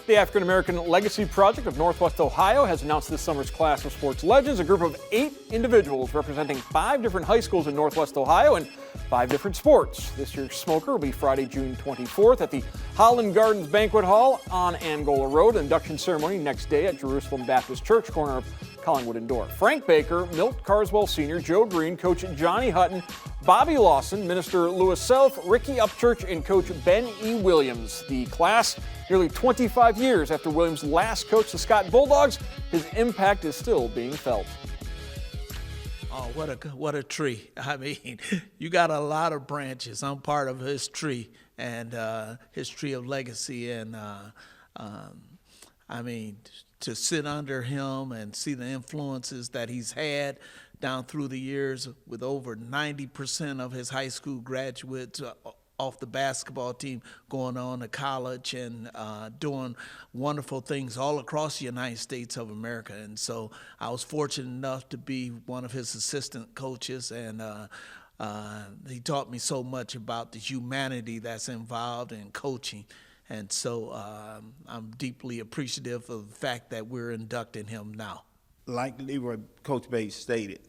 The African American Legacy Project of Northwest Ohio has announced this summer's class of sports legends, a group of 8 individuals representing 5 different high schools in Northwest Ohio and 5 different sports. This year's smoker will be Friday, June 24th at the Holland Gardens Banquet Hall on Angola Road. Induction ceremony next day at Jerusalem Baptist Church, corner of Collingwood and Dorr. Frank Baker, Milt Carswell Sr., Joe Green, Coach Johnny Hutton, Bobby Lawson, Minister 𝗦𝗽cie 𝗶𝗵𝗵𝗵𝗁, and Coach Ben E. Williams. The class, nearly 25 years after Williams last coached the Scott Bulldogs, his impact is still being felt. Oh, what a tree. I mean, you got a lot of branches. I'm part of his tree and his tree of legacy. And I mean, to sit under him and see the influences that he's had down through the years, with over 90% of his high school graduates off the basketball team going on to college and doing wonderful things all across the United States of America. And so I was fortunate enough to be one of his assistant coaches, and he taught me so much about the humanity that's involved in coaching. And so I'm deeply appreciative of the fact that we're inducting him now. Like Coach Bates stated,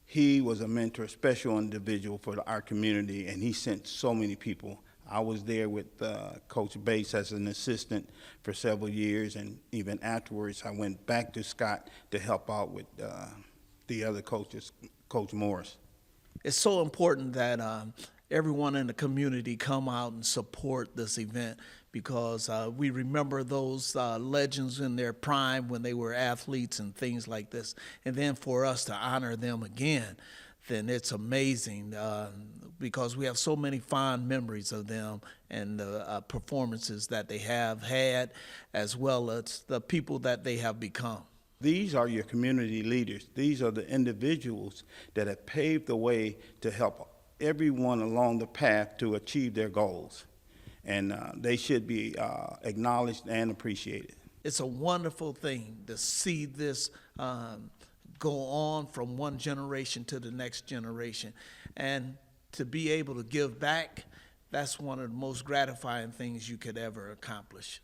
he was a mentor, a special individual for our community, and he sent so many people. I was there with Coach Bates as an assistant for several years, and even afterwards I went back to Scott to help out with the other coaches, Coach Morris. It's so important that everyone in the community come out and support this event, because we remember those legends in their prime when they were athletes and things like this. And then for us to honor them again, then it's amazing, because we have so many fond memories of them and the performances that they have had, as well as the people that they have become. These are your community leaders. These are the individuals that have paved the way to help everyone along the path to achieve their goals. And they should be acknowledged and appreciated. It's a wonderful thing to see this go on from one generation to the next generation. And to be able to give back, that's one of the most gratifying things you could ever accomplish.